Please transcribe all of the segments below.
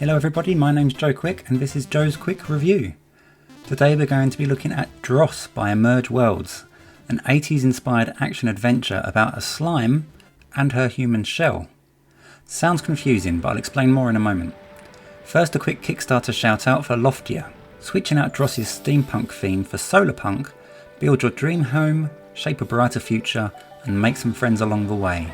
Hello everybody, my name's Joe Quick and this is Joe's Quick Review. Today we're going to be looking at Dros by Emerge Worlds, an 80s inspired action adventure about a slime and her human shell. Sounds confusing, but I'll explain more in a moment. First, a quick Kickstarter shout out for Loftia, switching out Dros's steampunk theme for solarpunk. Build your dream home, shape a brighter future and make some friends along the way.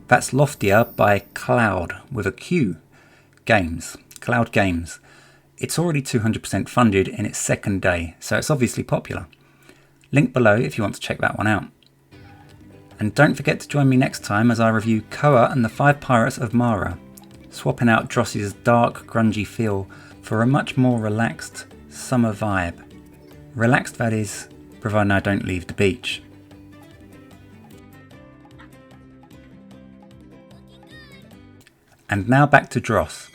That's Loftia by Cloud with a Q Games. Cloud Games. It's already 200% funded in its second day, so it's obviously popular. Link below if you want to check that one out. And don't forget to join me next time as I review Koa and the Five Pirates of Mara, swapping out Dros's dark, grungy feel for a much more relaxed summer vibe. Relaxed, that is, providing I don't leave the beach. And now back to Dros.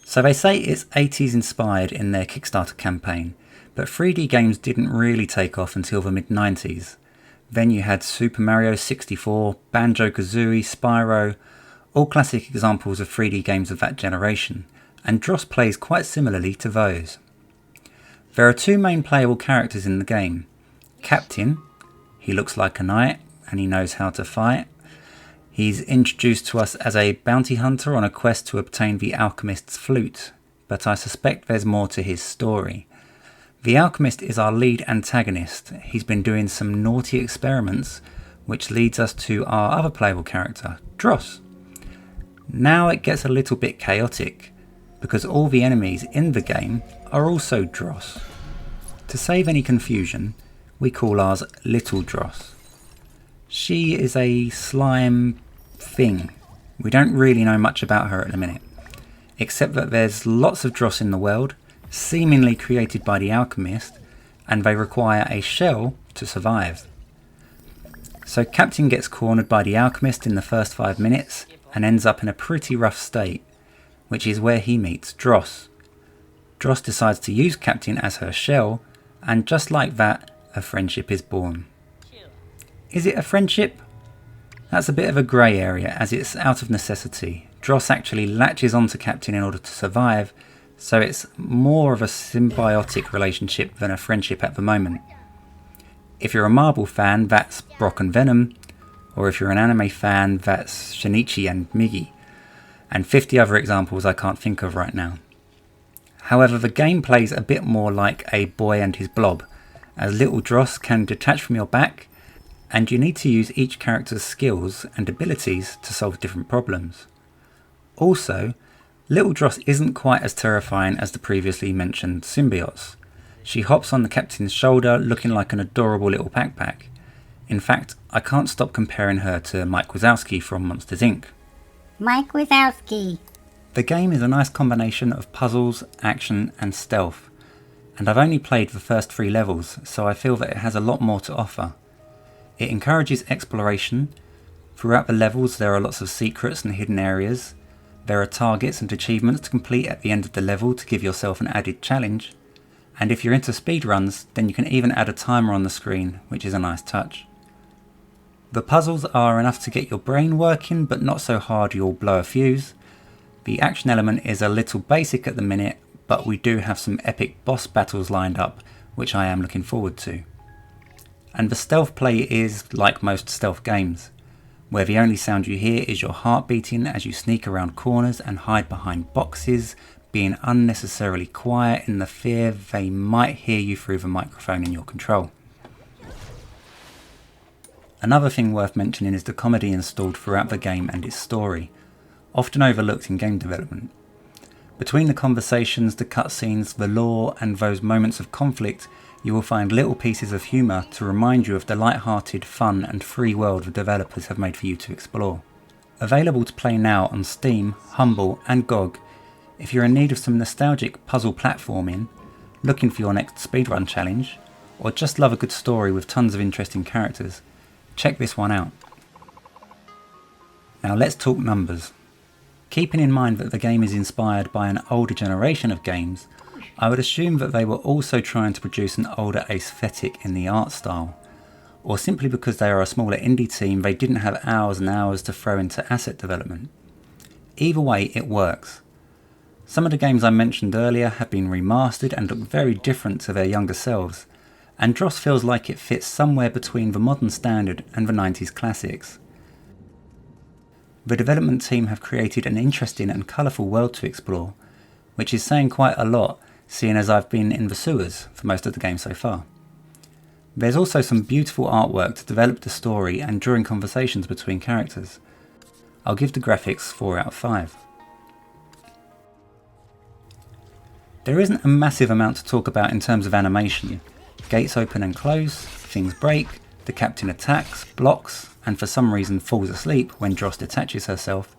So they say it's 80s inspired in their Kickstarter campaign, but 3D games didn't really take off until the mid-90s. Then you had Super Mario 64, Banjo-Kazooie, Spyro, all classic examples of 3D games of that generation, and Dros plays quite similarly to those. There are two main playable characters in the game. Captain, he looks like a knight and he knows how to fight. He's introduced to us as a bounty hunter on a quest to obtain the alchemist's flute, but I suspect there's more to his story. The alchemist is our lead antagonist. He's been doing some naughty experiments, which leads us to our other playable character, Dros. Now it gets a little bit chaotic, because all the enemies in the game are also Dros. To save any confusion, we call ours Little Dros. She is a slime thing. We don't really know much about her at the minute, except that there's lots of Dros in the world, seemingly created by the alchemist, and they require a shell to survive. So Captain gets cornered by the alchemist in the first 5 minutes and ends up in a pretty rough state, which is where he meets Dros. Dros decides to use Captain as her shell, and just like that, a friendship is born. Is it a friendship? That's a bit of a grey area as it's out of necessity. Dros actually latches onto Captain in order to survive, so it's more of a symbiotic relationship than a friendship at the moment. If you're a Marvel fan, that's Brock and Venom, or if you're an anime fan, that's Shinichi and Migi, and 50 other examples I can't think of right now. However, the game plays a bit more like a boy and his blob, as little Dros can detach from your back, and you need to use each character's skills and abilities to solve different problems. Also, little Dros isn't quite as terrifying as the previously mentioned symbiotes. She hops on the captain's shoulder looking like an adorable little backpack. In fact, I can't stop comparing her to Mike Wazowski from Monsters Inc. Mike Wazowski. The game is a nice combination of puzzles, action and stealth, and I've only played the first 3 levels, so I feel that it has a lot more to offer. It encourages exploration. Throughout the levels there are lots of secrets and hidden areas. There are targets and achievements to complete at the end of the level to give yourself an added challenge. And if you're into speedruns, then you can even add a timer on the screen, which is a nice touch. The puzzles are enough to get your brain working, but not so hard you'll blow a fuse. The action element is a little basic at the minute, but we do have some epic boss battles lined up, which I am looking forward to. And the stealth play is like most stealth games, where the only sound you hear is your heart beating as you sneak around corners and hide behind boxes, being unnecessarily quiet in the fear they might hear you through the microphone in your control. Another thing worth mentioning is the comedy installed throughout the game and its story, often overlooked in game development. Between the conversations, the cutscenes, the lore and those moments of conflict, you will find little pieces of humour to remind you of the light-hearted, fun and free world the developers have made for you to explore. Available to play now on Steam, Humble and GOG, If you're in need of some nostalgic puzzle platforming, looking for your next speedrun challenge, or just love a good story with tons of interesting characters, check this one out. Now let's talk numbers. Keeping in mind that the game is inspired by an older generation of games, I would assume that they were also trying to produce an older aesthetic in the art style, or simply because they are a smaller indie team they didn't have hours and hours to throw into asset development. Either way, it works. Some of the games I mentioned earlier have been remastered and look very different to their younger selves, and Dros feels like it fits somewhere between the modern standard and the 90s classics. The development team have created an interesting and colourful world to explore, which is saying quite a lot, seeing as I've been in the sewers for most of the game so far. There's also some beautiful artwork to develop the story and during conversations between characters. I'll give the graphics 4 out of 5. There isn't a massive amount to talk about in terms of animation. Gates open and close, things break, the captain attacks, blocks, and for some reason falls asleep when Dros detaches herself,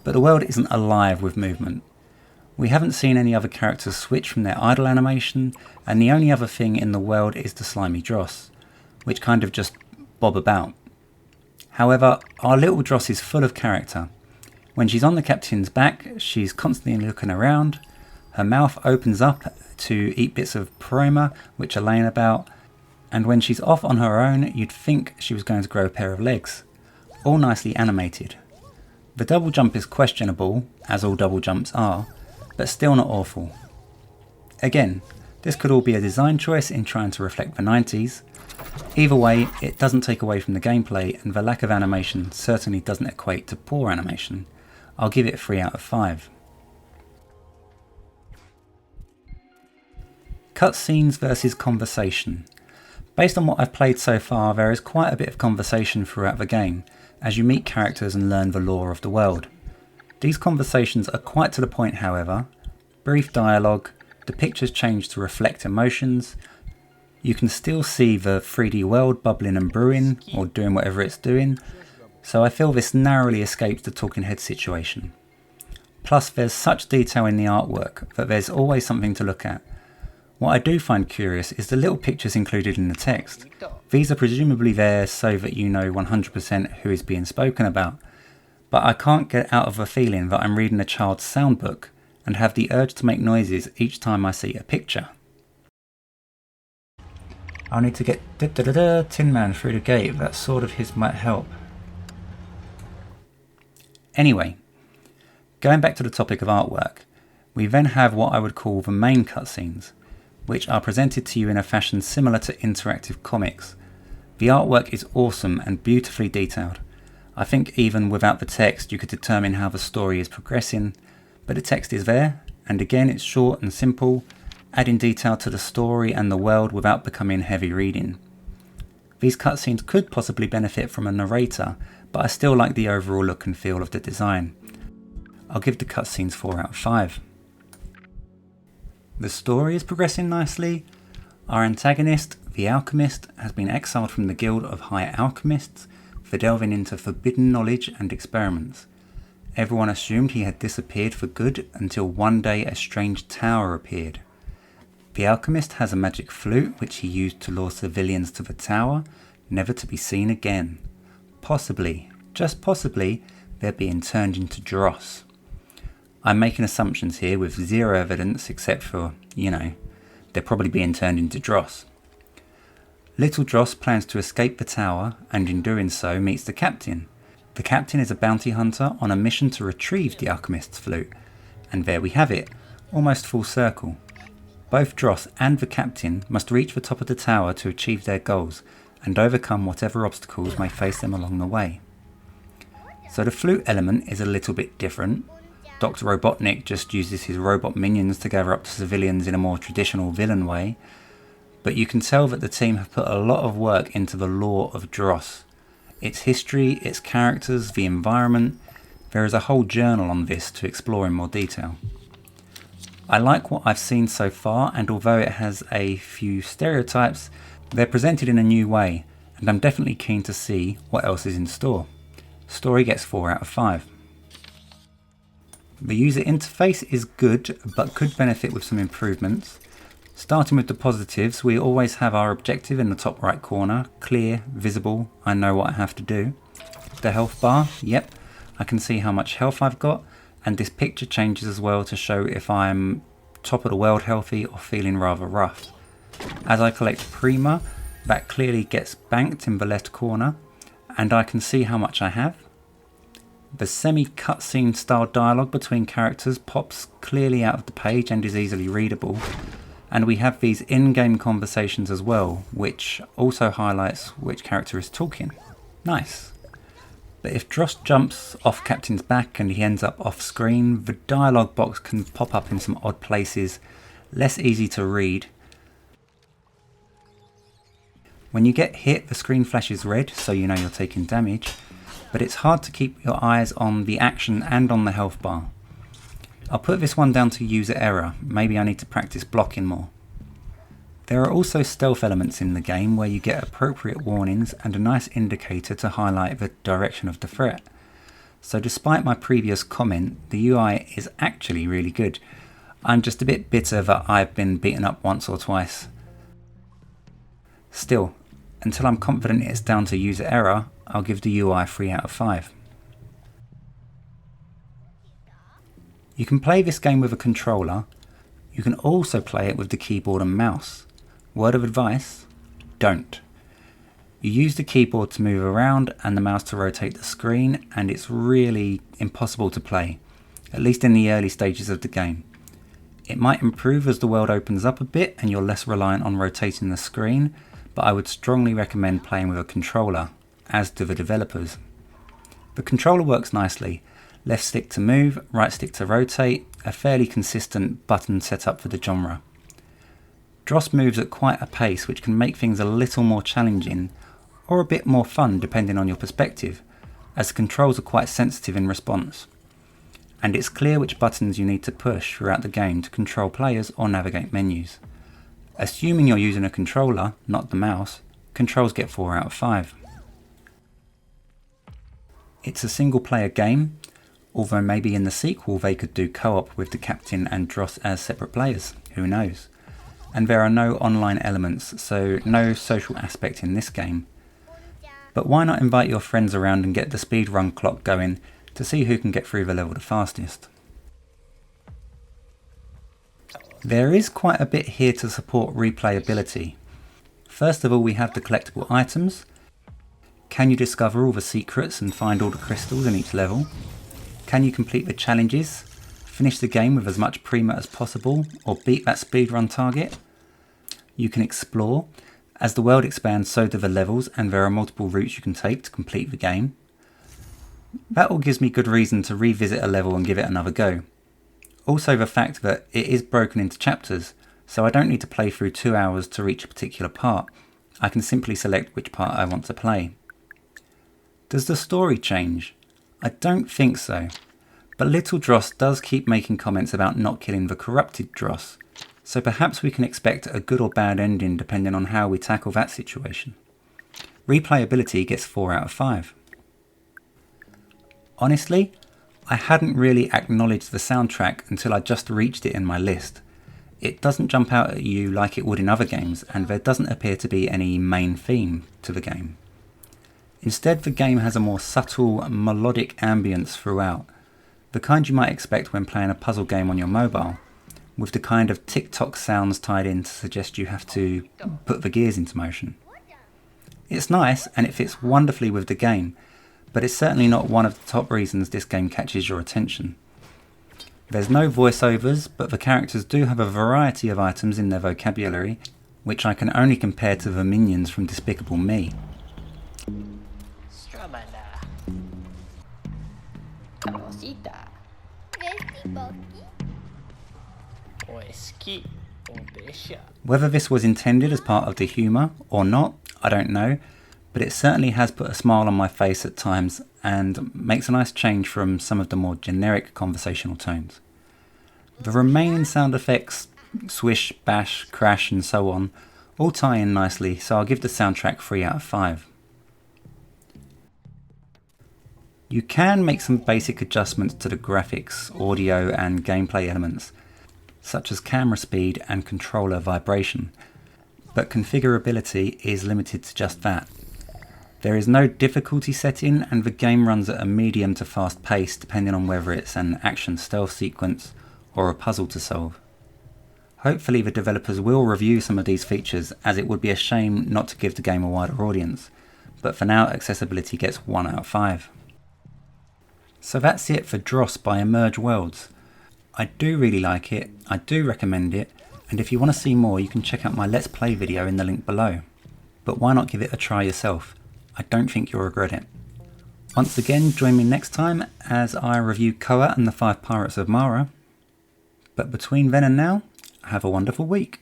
but the world isn't alive with movement. We haven't seen any other characters switch from their idle animation, and the only other thing in the world is the slimy Dros, which kind of just bob about. However, our little Dros is full of character. When she's on the captain's back, she's constantly looking around, her mouth opens up to eat bits of paroma which are laying about, and when she's off on her own, you'd think she was going to grow a pair of legs. All nicely animated. The double jump is questionable, as all double jumps are, but still not awful. Again, this could all be a design choice in trying to reflect the 90s. Either way, it doesn't take away from the gameplay, and the lack of animation certainly doesn't equate to poor animation. I'll give it 3 out of 5. Cutscenes versus conversation. Based on what I've played so far, there is quite a bit of conversation throughout the game, as you meet characters and learn the lore of the world. These conversations are quite to the point, however. Brief dialogue, the pictures change to reflect emotions, you can still see the 3D world bubbling and brewing, or doing whatever it's doing, so I feel this narrowly escapes the talking head situation. Plus there's such detail in the artwork that there's always something to look at. What I do find curious is the little pictures included in the text. These are presumably there so that you know 100% who is being spoken about, but I can't get out of the feeling that I'm reading a child's soundbook and have the urge to make noises each time I see a picture. I'll need to get Tin Man through the gate, that sword of his might help. Anyway, going back to the topic of artwork, we then have what I would call the main cutscenes, which are presented to you in a fashion similar to interactive comics. The artwork is awesome and beautifully detailed. I think even without the text you could determine how the story is progressing, but the text is there, and again it's short and simple, adding detail to the story and the world without becoming heavy reading. These cutscenes could possibly benefit from a narrator, but I still like the overall look and feel of the design. I'll give the cutscenes 4 out of 5. The story is progressing nicely. Our antagonist, the alchemist, has been exiled from the Guild of High Alchemists for delving into forbidden knowledge and experiments. Everyone assumed he had disappeared for good until one day a strange tower appeared. The alchemist has a magic flute which he used to lure civilians to the tower, never to be seen again. Possibly, just possibly, they're being turned into dross. I'm making assumptions here with zero evidence except for, they're probably being turned into dross. Little Dros plans to escape the tower and in doing so meets the captain. The captain is a bounty hunter on a mission to retrieve the alchemist's flute. And there we have it, almost full circle. Both Dros and the captain must reach the top of the tower to achieve their goals and overcome whatever obstacles may face them along the way. So the flute element is a little bit different. Dr. Robotnik just uses his robot minions to gather up to civilians in a more traditional villain way, but you can tell that the team have put a lot of work into the lore of Dros. Its history, its characters, the environment. There is a whole journal on this to explore in more detail. I like what I've seen so far, and although it has a few stereotypes, they're presented in a new way, and I'm definitely keen to see what else is in store. Story gets 4 out of 5. The user interface is good, but could benefit with some improvements. Starting with the positives, we always have our objective in the top right corner, clear, visible, I know what I have to do. The health bar, yep, I can see how much health I've got, and this picture changes as well to show if I'm top of the world healthy or feeling rather rough. As I collect Prima, that clearly gets banked in the left corner, and I can see how much I have. The semi-cutscene style dialogue between characters pops clearly out of the page and is easily readable. And we have these in-game conversations as well, which also highlights which character is talking. Nice. But if Dros jumps off Captain's back and he ends up off screen, the dialogue box can pop up in some odd places, less easy to read. When you get hit, the screen flashes red, so you know you're taking damage, but it's hard to keep your eyes on the action and on the health bar. I'll put this one down to user error, maybe I need to practice blocking more. There are also stealth elements in the game where you get appropriate warnings and a nice indicator to highlight the direction of the threat. So despite my previous comment, the UI is actually really good. I'm just a bit bitter that I've been beaten up once or twice. Still, until I'm confident it's down to user error, I'll give the UI 3 out of 5. You can play this game with a controller. You can also play it with the keyboard and mouse. Word of advice, don't. You use the keyboard to move around and the mouse to rotate the screen, and it's really impossible to play, at least in the early stages of the game. It might improve as the world opens up a bit and you're less reliant on rotating the screen, but I would strongly recommend playing with a controller, as do the developers. The controller works nicely. Left stick to move, right stick to rotate, a fairly consistent button setup for the genre. Dros moves at quite a pace which can make things a little more challenging, or a bit more fun depending on your perspective, as the controls are quite sensitive in response. And it's clear which buttons you need to push throughout the game to control players or navigate menus. Assuming you're using a controller, not the mouse, controls get 4 out of 5. It's a single player game, although maybe in the sequel they could do co-op with the Captain and Dros as separate players, who knows. And there are no online elements, so no social aspect in this game. But why not invite your friends around and get the speedrun clock going to see who can get through the level the fastest. There is quite a bit here to support replayability. First of all, we have the collectible items. Can you discover all the secrets and find all the crystals in each level? Can you complete the challenges, finish the game with as much Prima as possible, or beat that speedrun target? You can explore. As the world expands, so do the levels, and there are multiple routes you can take to complete the game. That all gives me good reason to revisit a level and give it another go. Also the fact that it is broken into chapters, so I don't need to play through 2 hours to reach a particular part. I can simply select which part I want to play. Does the story change? I don't think so, but little Dros does keep making comments about not killing the corrupted Dros, so perhaps we can expect a good or bad ending depending on how we tackle that situation. Replayability gets 4 out of 5. Honestly, I hadn't really acknowledged the soundtrack until I just reached it in my list. It doesn't jump out at you like it would in other games, and there doesn't appear to be any main theme to the game. Instead, the game has a more subtle, melodic ambience throughout, the kind you might expect when playing a puzzle game on your mobile, with the kind of tick-tock sounds tied in to suggest you have to put the gears into motion. It's nice and it fits wonderfully with the game, but it's certainly not one of the top reasons this game catches your attention. There's no voiceovers, but the characters do have a variety of items in their vocabulary, which I can only compare to the minions from Despicable Me. Whether this was intended as part of the humour or not, I don't know, but it certainly has put a smile on my face at times and makes a nice change from some of the more generic conversational tones. The remaining sound effects, swish, bash, crash and so on, all tie in nicely, so I'll give the soundtrack 3 out of 5. You can make some basic adjustments to the graphics, audio and gameplay elements, such as camera speed and controller vibration, but configurability is limited to just that. There is no difficulty setting and the game runs at a medium to fast pace depending on whether it's an action stealth sequence or a puzzle to solve. Hopefully the developers will review some of these features, as it would be a shame not to give the game a wider audience, but for now accessibility gets 1 out of 5. So that's it for Dros by Emerge Worlds. I do really like it, I do recommend it, and if you want to see more you can check out my Let's Play video in the link below. But why not give it a try yourself? I don't think you'll regret it. Once again, join me next time as I review Koa and the 5 Pirates of Mara. But between then and now, have a wonderful week.